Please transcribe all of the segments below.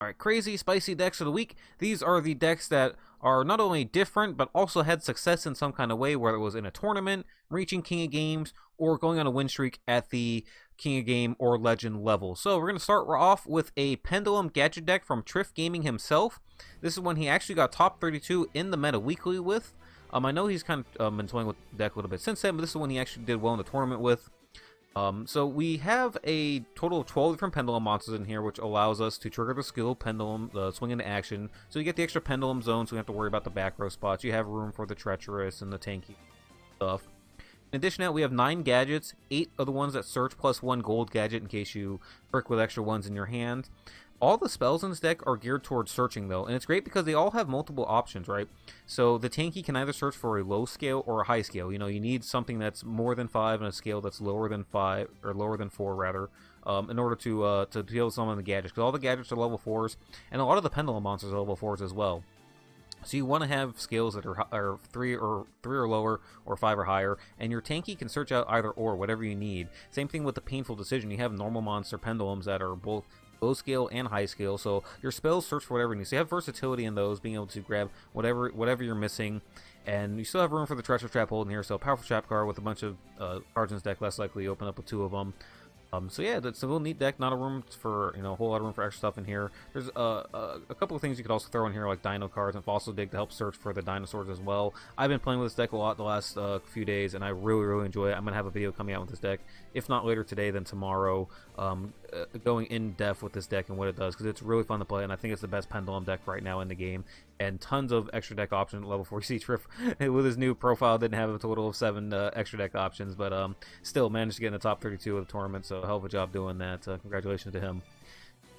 Alright, crazy, spicy decks of the week. These are the decks that are not only different, but also had success in some kind of way, whether it was in a tournament, reaching King of Games, or going on a win streak at the King of Game or Legend level. So we're going to start off with a Pendulum gadget deck from TrifGaming himself. This is one he actually got top 32 in the meta weekly with. I know he's kind of been toying with the deck a little bit since then, but this is one he actually did well in the tournament with. So we have a total of 12 different Pendulum monsters in here, which allows us to trigger the skill Pendulum, swing into action. So you get the extra Pendulum zone, so we don't have to worry about the back row spots. You have room for the Treacherous and the tanky stuff. In addition to that, we have 9 gadgets, 8 of the ones that search, plus 1 gold gadget in case you brick with extra ones in your hand. All the spells in this deck are geared towards searching, though, and it's great because they all have multiple options, right? So the tanky can either search for a low scale or a high scale. You know, you need something that's more than 5 and a scale that's lower than 5, or lower than 4, rather, in order to deal with some of the gadgets. Because all the gadgets are level 4s, and a lot of the Pendulum monsters are level 4s as well. So you want to have scales that are 3 or lower, or 5 or higher, and your tanky can search out either or, whatever you need. Same thing with the Painful Decision. You have normal monster Pendulums that are both low scale and high scale, so your spells search for whatever you need. So you have versatility in those, being able to grab whatever you're missing, and you still have room for the Treacherous Trap Hold in here. So powerful trap card with a bunch of cards in this deck, less likely to open up with 2 of them. So yeah, that's a little neat deck. Not a room for, you know, a whole lot of room for extra stuff in here. There's a couple of things you could also throw in here, like Dino cards and Fossil Dig to help search for the dinosaurs as well. I've been playing with this deck a lot the last few days, and I really enjoy it. I'm gonna have a video coming out with this deck, if not later today, then tomorrow, going in depth with this deck and what it does, because it's really fun to play, and I think it's the best Pendulum deck right now in the game. And tons of extra deck options at level 4. You see Trif with his new profile didn't have a total of 7 extra deck options, but still managed to get in the top 32 of the tournament, so hell of a job doing that. Congratulations to him.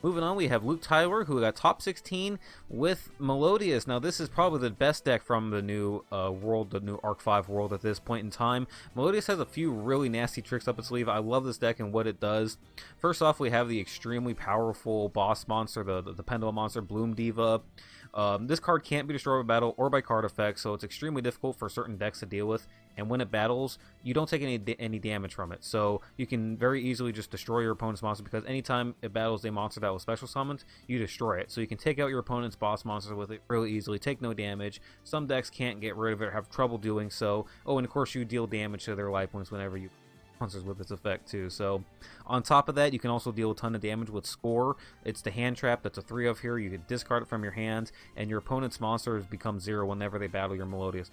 Moving on, we have Luke Tyler, who got top 16 with Melodious. Now, this is probably the best deck from the new world, the new Arc 5 world at this point in time. Melodious has a few really nasty tricks up its sleeve. I love this deck and what it does. First off, we have the extremely powerful boss monster, the Pendulum monster, Bloom Diva. This card can't be destroyed by battle or by card effects, so it's extremely difficult for certain decks to deal with. And when it battles, you don't take any damage from it. So you can very easily just destroy your opponent's monster, because anytime it battles a monster that was special summoned, you destroy it. So you can take out your opponent's boss monster with it really easily, take no damage. Some decks can't get rid of it or have trouble doing so. Oh, and of course you deal damage to their life points whenever you monsters with its effect too. So on top of that, you can also deal a ton of damage with Score. It's the hand trap that's a 3 of here. You can discard it from your hand, and your opponent's monsters become 0 whenever they battle your Melodious.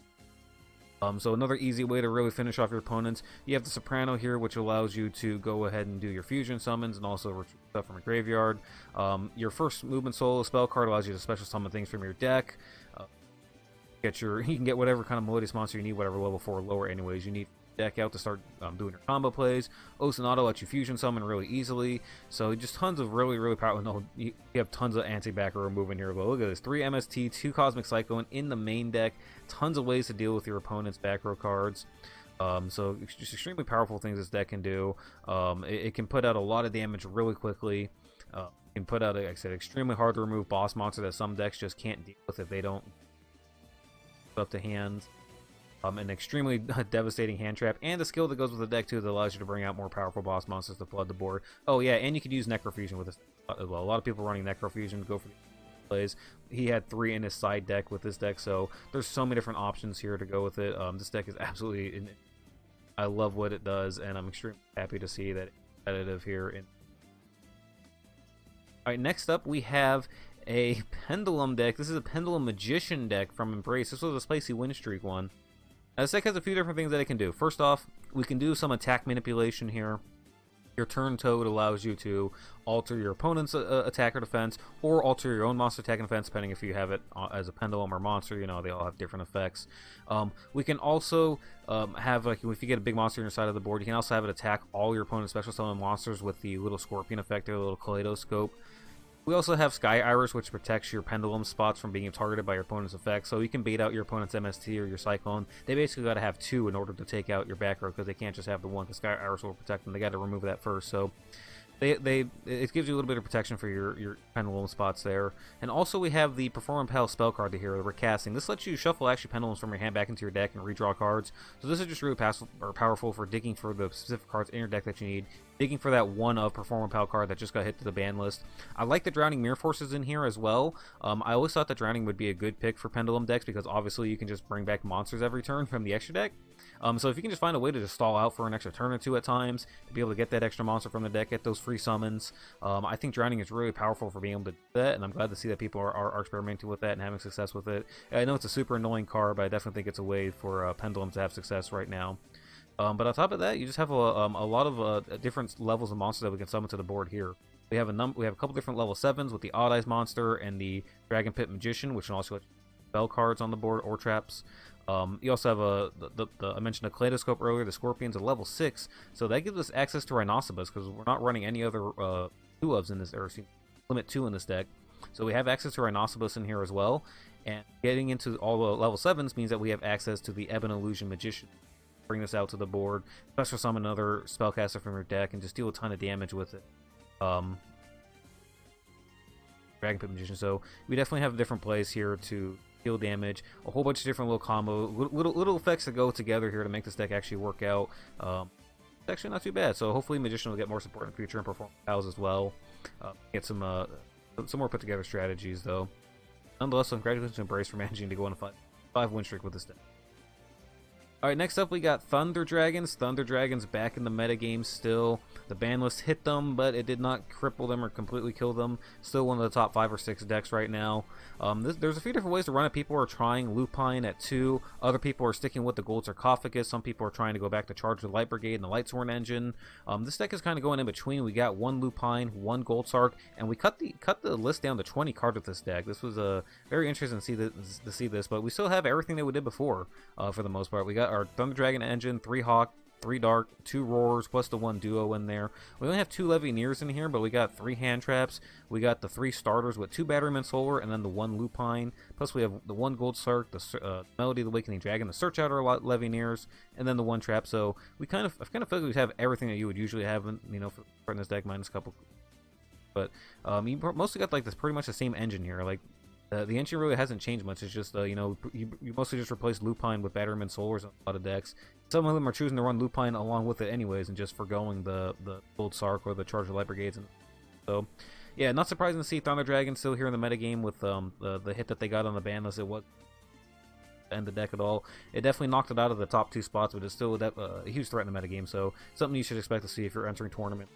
So another easy way to really finish off your opponents. You have the Soprano here, which allows you to go ahead and do your fusion summons and also retrieve stuff from your graveyard. Your first movement solo spell card allows you to special summon things from your deck. You can get whatever kind of Melodious monster you need, whatever level 4 or lower anyways. You need deck out to start doing your combo plays. Oceanato lets you fusion summon really easily, so just tons of really powerful. No, you have tons of anti-back row movement here. But look at this: 3 MST, 2 Cosmic Cyclone in the main deck. Tons of ways to deal with your opponent's back row cards. So just extremely powerful things this deck can do. It can put out a lot of damage really quickly. It can put out, like I said, extremely hard to remove boss monster that some decks just can't deal with if they don't put up to hand. An extremely devastating hand trap, and the skill that goes with the deck too that allows you to bring out more powerful boss monsters to flood the board. Oh yeah, and you could use Necrofusion with this as well. A lot of people running Necrofusion go for the plays. He had 3 in his side deck with this deck, so there's so many different options here to go with it. This deck is absolutely, I love what it does, and I'm extremely happy to see that it's competitive here. Alright, next up we have a Pendulum deck. This is a Pendulum Magician deck from Embrace. This was a spicy win streak one. Now, this deck has a few different things that it can do. First off, we can do some attack manipulation here. Your Turn Toad allows you to alter your opponent's attack or defense, or alter your own monster attack and defense, depending if you have it as a Pendulum or monster. You know, they all have different effects. We can also have, like, if you get a big monster on your side of the board, you can also have it attack all your opponent's special summon monsters with the little Scorpion effect, or the little Kaleidoscope. We also have Sky Iris, which protects your Pendulum spots from being targeted by your opponent's effects, so you can bait out your opponent's MST or your Cyclone. They basically got to have 2 in order to take out your back row, because they can't just have the 1, because Sky Iris will protect them. They got to remove that first. So it gives you a little bit of protection for your pendulum spots there. And also we have the Perform Impel spell card to here, the recasting. This lets you shuffle actually pendulums from your hand back into your deck and redraw cards. So this is just really powerful for digging for the specific cards in your deck that you need, digging for that one of Perform Impel card that just got hit to the ban list. I like the Drowning Mirror Forces in here as well. I always thought that Drowning would be a good pick for pendulum decks because obviously you can just bring back monsters every turn from the extra deck. So if you can just find a way to just stall out for an extra turn or two at times, to be able to get that extra monster from the deck, get those free summons, I think Drowning is really powerful for being able to do that, and I'm glad to see that people are experimenting with that and having success with it. I know it's a super annoying card, but I definitely think it's a way for Pendulum to have success right now. But on top of that, you just have a lot of different levels of monsters that we can summon to the board here. We have a couple different level 7s with the Odd Eyes monster and the Dragon Pit Magician, which can also spell cards on the board or traps. You also have I mentioned a Kaleidoscope earlier, the Scorpions at level 6, so that gives us access to Rhinoceros because we're not running any other 2-ofs in this, or limit 2 in this deck. So we have access to Rhinoceros in here as well, and getting into all the level 7s means that we have access to the Ebon Illusion Magician. Bring this out to the board, special summon another spellcaster from your deck, and just deal a ton of damage with it. Dragon Pit Magician, so we definitely have different plays here to deal damage, a whole bunch of different little combo, little effects that go together here to make this deck actually work out. It's actually not too bad, so hopefully Magician will get more support in the future and Perform Pals as well. Get some more put together strategies though. Nonetheless, so congratulations to Embrace for managing to go on a 5 win streak with this deck. Alright, next up we got Thunder Dragons. Thunder Dragons back in the metagame still. The ban list hit them, but it did not cripple them or completely kill them. Still one of the top 5 or 6 decks right now. There's a few different ways to run it. People are trying Lupine at 2. Other people are sticking with the Gold Sarcophagus. Some people are trying to go back to Charge the Light Brigade and the Lightsworn Engine. This deck is kind of going in between. We got 1 Lupine, 1 Gold Sarc, and we cut the list down to 20 cards with this deck. This was very interesting to see this, but we still have everything that we did before for the most part. We got our Thunder Dragon Engine, 3 Hawk, 3 Dark, 2 Roars, plus the 1 Duo in there. We only have 2 Levineers in here, but we got 3 Hand Traps. We got the 3 Starters with 2 Batteryman Solar, and then the 1 Lupine. Plus we have the 1 Gold Sarc, the Melody of the Awakening Dragon, the Search Outer Levineers, and then the 1 Trap. So I kind of feel like we have everything that you would usually have, for this deck, minus a couple. But you mostly got like this pretty much the same engine here. Like the engine really hasn't changed much. It's just you mostly just replaced Lupine with Batteryman Solars on a lot of decks. Some of them are choosing to run Lupine along with it anyways, and just forgoing the Gold Sarc or the Charge of Light Brigades. And so yeah, not surprising to see Thunder Dragon still here in the metagame with the hit that they got on the ban list. It was end the deck at all. It definitely knocked it out of the top 2 spots, but it's still a huge threat in the metagame. So something you should expect to see if you're entering tournament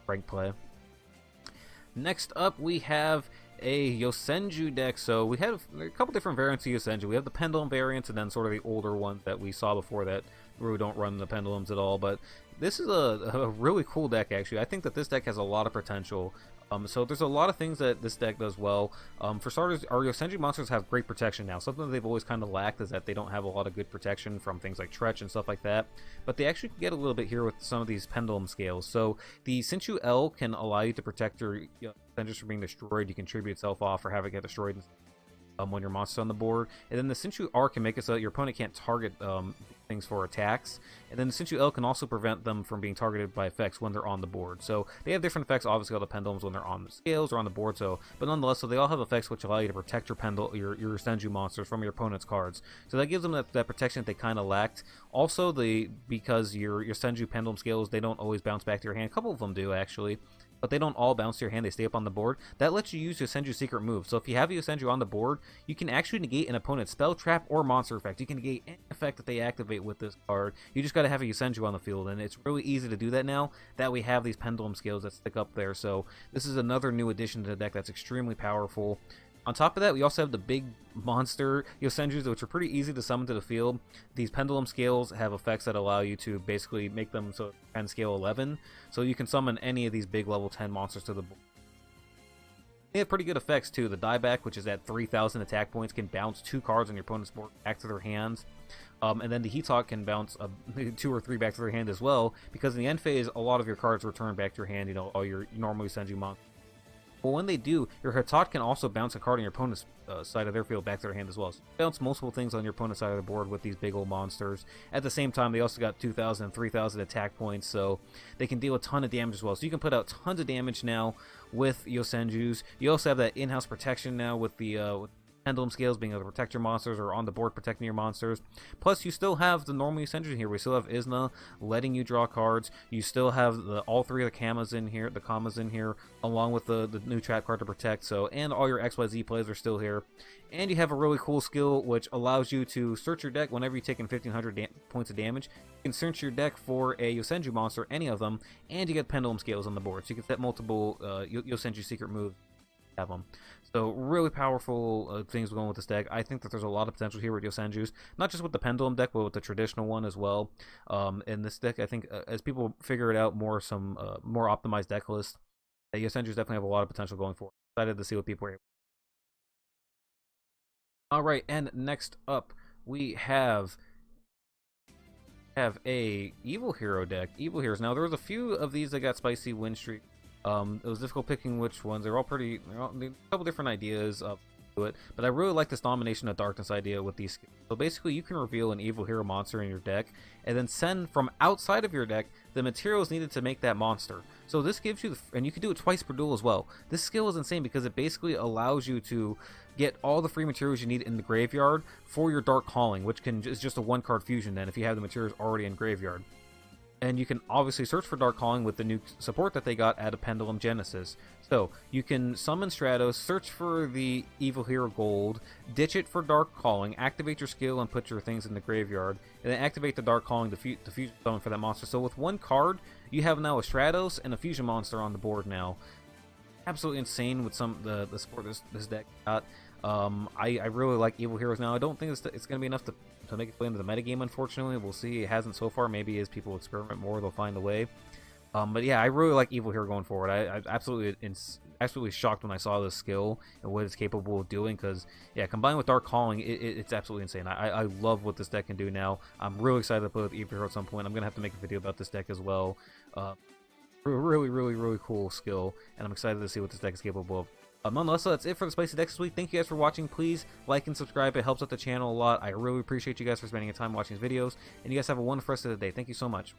rank play. Next up, we have a Yosenju deck. So we have a couple different variants of Yosenju. We have the Pendulum variants and then sort of the older ones that we saw before that really don't run the Pendulums at all. But this is a really cool deck, actually. I think that this deck has a lot of potential. So there's a lot of things that this deck does well. For starters, our Yosenju monsters have great protection now. Something that they've always kind of lacked is that they don't have a lot of good protection from things like Tretch and stuff like that. But they actually get a little bit here with some of these Pendulum scales. So the Yosenju L can allow you to protect your Yosenjus from being destroyed. You can tribute itself off or have it get destroyed when your monster's on the board. And then the Yosenju R can make it so that your opponent can't target things for attacks. And then the Yosenju L can also prevent them from being targeted by effects when they're on the board. So they have different effects, obviously, all the Pendulums when they're on the scales or on the board. But nonetheless, so they all have effects which allow you to protect your Yosenju monsters from your opponent's cards. So that gives them that protection that they kind of lacked. Also, because your Yosenju Pendulum scales, they don't always bounce back to your hand. A couple of them do, actually, but they don't all bounce to your hand, they stay up on the board. That lets you use Yosenju's secret move. So if you have Yosenju on the board, you can actually negate an opponent's spell, trap, or monster effect. You can negate any effect that they activate with this card. You just got to have a Yosenju on the field, and it's really easy to do that now that we have these Pendulum scales that stick up there. So this is another new addition to the deck that's extremely powerful. On top of that, we also have the big monster Yosenjus, which are pretty easy to summon to the field. These Pendulum scales have effects that allow you to basically make them so 10 scale 11, so you can summon any of these big level 10 monsters to the board. They have pretty good effects too. The dieback, which is at 3,000 attack points, can bounce 2 cards on your opponent's board back to their hands. And then the Heathhawk can bounce 2 or 3 back to their hand as well, because in the end phase, a lot of your cards return back to your hand, all your normal Yosenju monsters. But when they do, your Hatot can also bounce a card on your opponent's side of their field back to their hand as well. So bounce multiple things on your opponent's side of the board with these big old monsters. At the same time, they also got 2,000 and 3,000 attack points, so they can deal a ton of damage as well. So you can put out tons of damage now with Yosenjus. You also have that in-house protection now with the Pendulum scales, being able to protect your monsters, or on the board protecting your monsters. Plus, you still have the normal Yosenju here. We still have Isna letting you draw cards. You still have all three of the Kamas in here, along with the new trap card to protect. So, and all your XYZ plays are still here. And you have a really cool skill which allows you to search your deck whenever you've taken 1,500 points of damage. You can search your deck for a Yosenju monster, any of them, and you get Pendulum scales on the board. So you can set multiple Yosenju secret moves. Have them. So really powerful things going with this deck. I think that there's a lot of potential here with Yosenjus, not just with the Pendulum deck, but with the traditional one as well. In this deck, I think as people figure it out more, some more optimized deck list, Yosenjus definitely have a lot of potential going forward. Excited to see what people are able. All right, and next up we have a Evil Hero deck. Evil Heroes. Now there was a few of these that got spicy win streak. It was difficult picking which ones. They're all a couple different ideas to it, but I really like this Domination of Darkness idea with these. So basically, you can reveal an Evil Hero monster in your deck, and then send from outside of your deck the materials needed to make that monster. So this gives you, and you can do it twice per duel as well. This skill is insane because it basically allows you to get all the free materials you need in the graveyard for your Dark Calling, which is just a one-card fusion then if you have the materials already in graveyard. And you can obviously search for Dark Calling with the new support that they got at a Pendulum Genesis. So you can summon Stratos, search for the Evil Hero Gold, ditch it for Dark Calling, activate your skill and put your things in the graveyard, and then activate the Dark Calling to fusion summon for that monster. So with one card, you have now a Stratos and a fusion monster on the board now. Absolutely insane with the support this deck got. I really like Evil Heroes now. I don't think it's going to be enough to make it play into the metagame, unfortunately. We'll see. It hasn't so far. Maybe as people experiment more, they'll find a way. But yeah, I really like Evil Hero going forward. I'm absolutely shocked when I saw this skill and what it's capable of doing, because, yeah, combined with Dark Calling, it's absolutely insane. I love what this deck can do now. I'm really excited to play with Evil Hero at some point. I'm going to have to make a video about this deck as well. Really cool skill, and I'm excited to see what this deck is capable of. Nonetheless, so that's it for the Spicy Decks this week. Thank you guys for watching. Please like and subscribe. It helps out the channel a lot. I really appreciate you guys for spending your time watching these videos, and you guys have a wonderful rest of the day. Thank you so much.